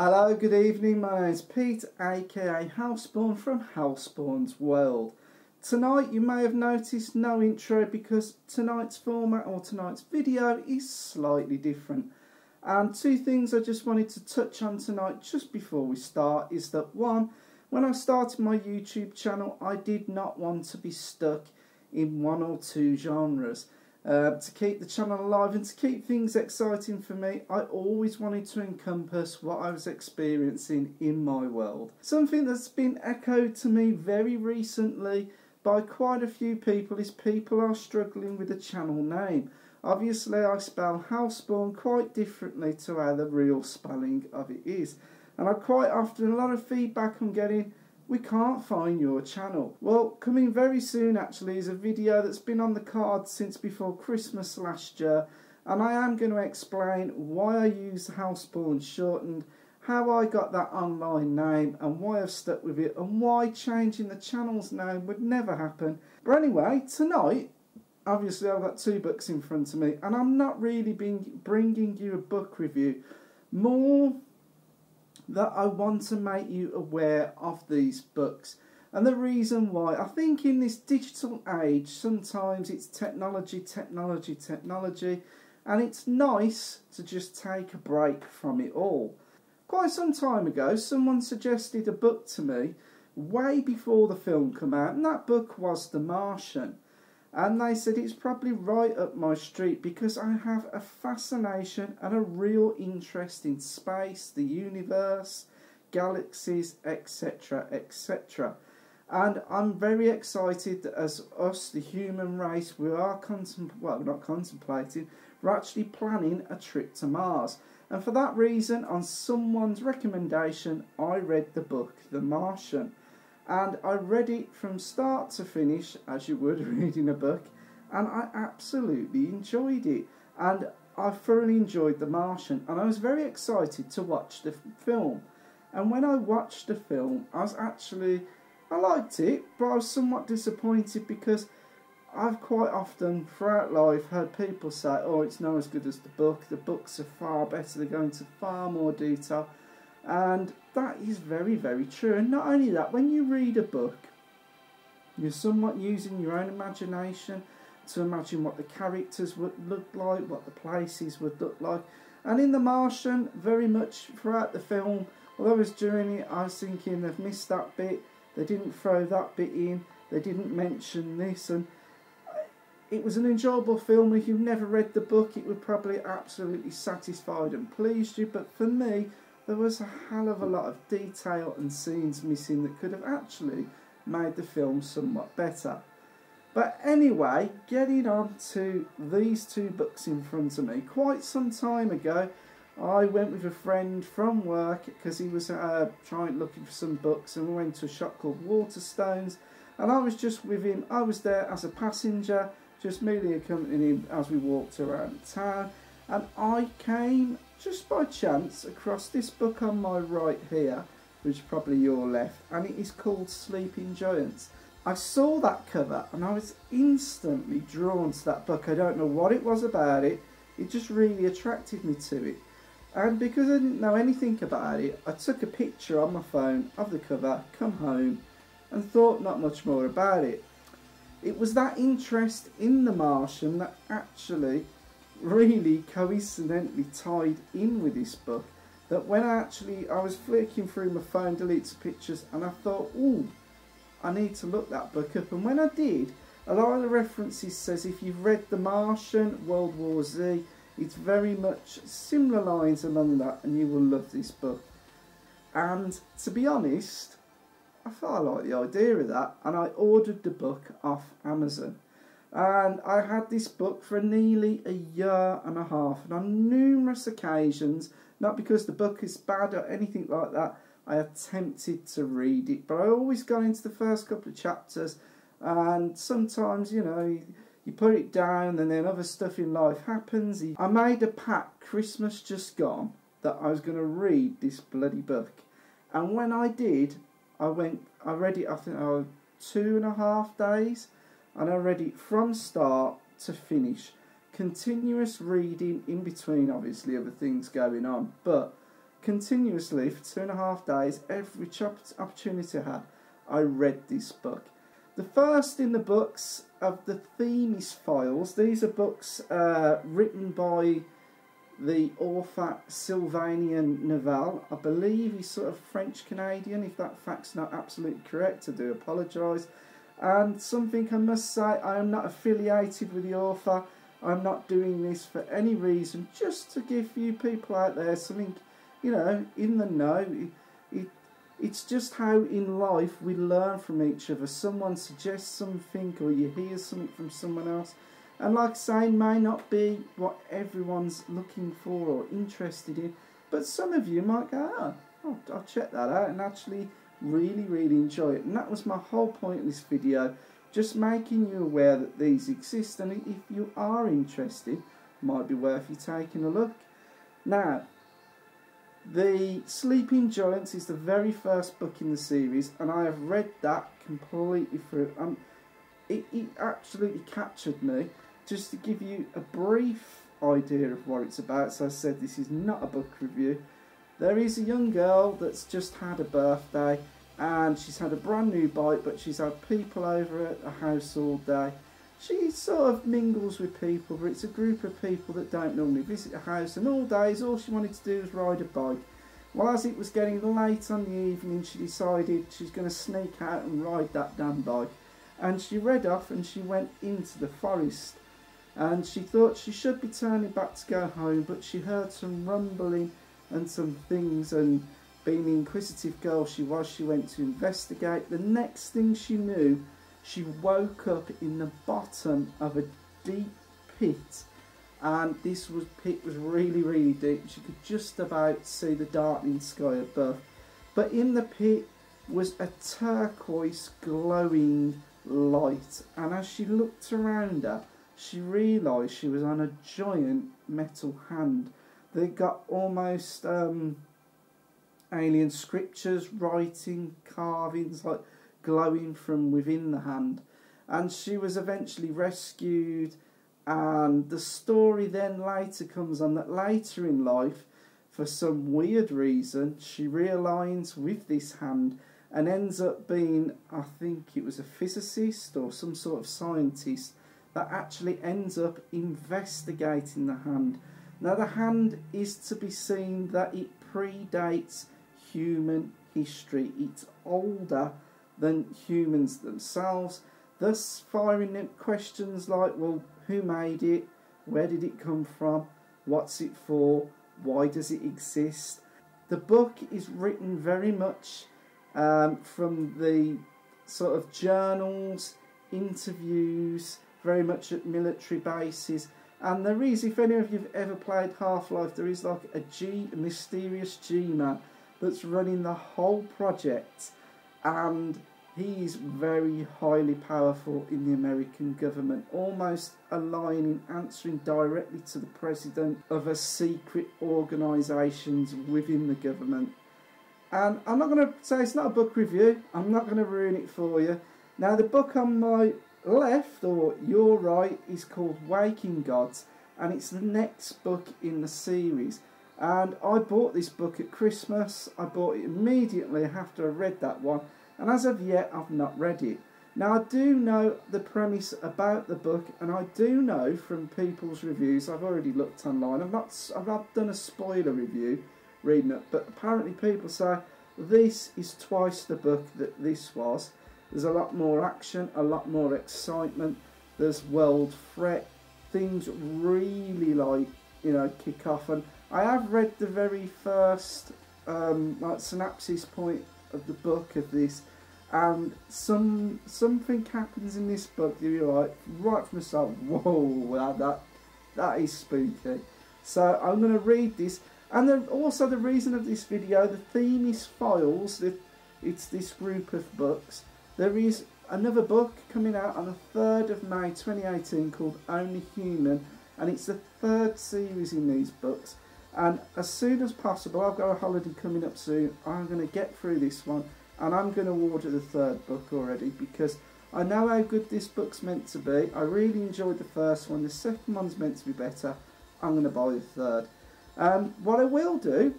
Hello, good evening, my name is Pete, aka Hlspwn from Hlspwns World. Tonight you may have noticed no intro because tonight's format or tonight's video is slightly different. And two things I just wanted to touch on tonight just before we start is that one, when I started my YouTube channel I did not want to be stuck in one or two genres. To keep the channel alive and to keep things exciting for me, I always wanted to encompass what I was experiencing in my world. Something that's been echoed to me very recently by quite a few people is people are struggling with the channel name. Obviously I spell Hlspwn quite differently to how the real spelling of it is. And I quite often, a lot of feedback I'm getting, we can't find your channel. Well, coming very soon actually is a video that's been on the cards since before Christmas last year, and I am going to explain why I use Hlspwns shortened, how I got that online name and why I've stuck with it, and why changing the channel's name would never happen. But anyway, tonight, obviously I've got two books in front of me, and I'm not really bringing you a book review, more that I want to make you aware of these books. And the reason why, I think in this digital age sometimes it's technology, and it's nice to just take a break from it all. Quite some time ago someone suggested a book to me way before the film came out, and that book was The Martian. And they said it's probably right up my street because I have a fascination and a real interest in space, the universe, galaxies, etc, etc. And I'm very excited that as us, the human race, we are we're actually planning a trip to Mars. And for that reason, on someone's recommendation, I read the book The Martian. And I read it from start to finish, as you would reading a book, and I absolutely enjoyed it. And I thoroughly enjoyed The Martian, and I was very excited to watch the film. And when I watched the film, I liked it, but I was somewhat disappointed because I've quite often throughout life heard people say, oh, it's not as good as the books are far better, they go into far more detail. And that is very, very true. And not only that, when you read a book, you're somewhat using your own imagination to imagine what the characters would look like, what the places would look like. And in The Martian, very much throughout the film, while I was doing it, I was thinking they've missed that bit, they didn't throw that bit in, they didn't mention this. And it was an enjoyable film. If you've never read the book, it would probably absolutely satisfied and pleased you. But for me, there was a hell of a lot of detail and scenes missing that could have actually made the film somewhat better. But anyway, getting on to these two books in front of me. Quite some time ago, I went with a friend from work because he was looking for some books, and we went to a shop called Hlspwns, and I was just with him. I was there as a passenger, just merely accompanying him as we walked around town, and I came just by chance across this book on my right here, which is probably your left, and it is called Sleeping Giants. I saw that cover and I was instantly drawn to that book. I don't know what it was about it, it just really attracted me to it. And because I didn't know anything about it, I took a picture on my phone of the cover, come home, and thought not much more about it. It was that interest in The Martian that actually really coincidentally tied in with this book, that when I was flicking through my phone, deleted pictures, and I thought, ooh, I need to look that book up. And when I did, a lot of the references says if you've read The Martian, World War Z, it's very much similar lines along that, and you will love this book. And to be honest, I thought I liked the idea of that, and I ordered the book off Amazon. And I had this book for nearly a year and a half, and on numerous occasions, not because the book is bad or anything like that, I attempted to read it, but I always got into the first couple of chapters, and sometimes, you know, you put it down and then other stuff in life happens. I made a pact, Christmas just gone, that I was going to read this bloody book, and when I did, I read it, I think, 2.5 days, and I read it from start to finish. Continuous reading in between, obviously, other things going on. But continuously for 2.5 days, every opportunity I had, I read this book. The first in the books of the Themis Files. These are books written by the author Sylvain Neuvel. I believe he's sort of French-Canadian. If that fact's not absolutely correct, I do apologise. And something I must say, I am not affiliated with the author. I'm not doing this for any reason, just to give you people out there something, you know, in the know. It's just how in life we learn from each other. Someone suggests something or you hear something from someone else. And like I say, may not be what everyone's looking for or interested in. But some of you might go, oh, I'll check that out and actually really, really enjoy it. And that was my whole point of this video. Just making you aware that these exist. And if you are interested, it might be worth you taking a look. Now, The Sleeping Giants is the very first book in the series, and I have read that completely through. It absolutely captured me. Just to give you a brief idea of what it's about, so I said this is not a book review. There is a young girl that's just had a birthday, and she's had a brand new bike, but she's had people over at the house all day. She sort of mingles with people, but it's a group of people that don't normally visit the house, and all days all she wanted to do was ride a bike. Well, as it was getting late on the evening, she decided she's going to sneak out and ride that damn bike. And she read off and she went into the forest. And she thought she should be turning back to go home, but she heard some rumbling and some things, and being the inquisitive girl she was, she went to investigate. The next thing she knew, she woke up in the bottom of a deep pit, and this pit was really, really deep. She could just about see the darkening sky above, but in the pit was a turquoise glowing light, and as she looked around her, she realised she was on a giant metal hand. They got almost alien scriptures, writing, carvings, like glowing from within the hand. And she was eventually rescued, and the story then later comes on that later in life, for some weird reason, she realigns with this hand and ends up being, I think it was a physicist or some sort of scientist, that actually ends up investigating the hand. Now the hand is to be seen that it predates human history. It's older than humans themselves, thus firing up questions like, well, who made it? Where did it come from? What's it for? Why does it exist? The book is written very much from the sort of journals, interviews, very much at military bases. And there is, if any of you have ever played Half-Life, there is like a mysterious G-man that's running the whole project, and he's very highly powerful in the American government, almost aligning, answering directly to the president of a secret organisations within the government. And I'm not going to say it's not a book review, I'm not going to ruin it for you. Now the book on my left, or your right, is called Waking Gods, and it's the next book in the series. And I bought this book at Christmas. I bought it immediately after I read that one, and as of yet I've not read it. Now I do know the premise about the book, and I do know from people's reviews, I've already looked online, I've not done a spoiler review reading it, but apparently people say this is twice the book that this was. There's a lot more action, a lot more excitement, there's world threat, things really like, you know, kick off. And I have read the very first like synopsis point of the book of this, and something happens in this book that you're like, right from the start, whoa, that is spooky. So I'm going to read this, and then also the reason of this video, the Themis Files, it's this group of books. There is another book coming out on the 3rd of May 2018 called Only Human, and it's the 3rd series in these books. And as soon as possible, I've got a holiday coming up soon, I'm going to get through this one, and I'm going to order the 3rd book already, because I know how good this book's meant to be. I really enjoyed the first one, the second one's meant to be better. I'm going to buy the 3rd. What I will do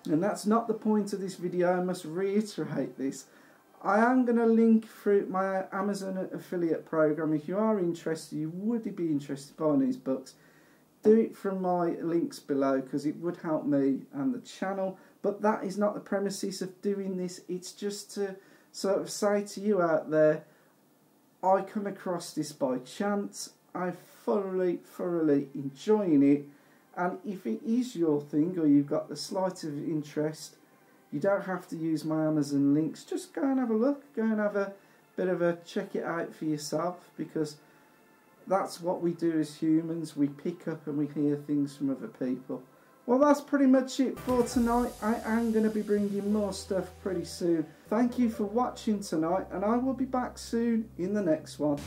And that's not the point of this video, I must reiterate this. I am going to link through my Amazon affiliate program. If you are interested, you would be interested in buying these books, do it from my links below because it would help me and the channel. But that is not the premises of doing this. It's just to sort of say to you out there, I come across this by chance. I'm thoroughly enjoying it. And if it is your thing or you've got the slight of interest, you don't have to use my Amazon links. Just go and have a look. Go and have a bit of a check it out for yourself, because that's what we do as humans. We pick up and we hear things from other people. Well, that's pretty much it for tonight. I am going to be bringing more stuff pretty soon. Thank you for watching tonight, and I will be back soon in the next one.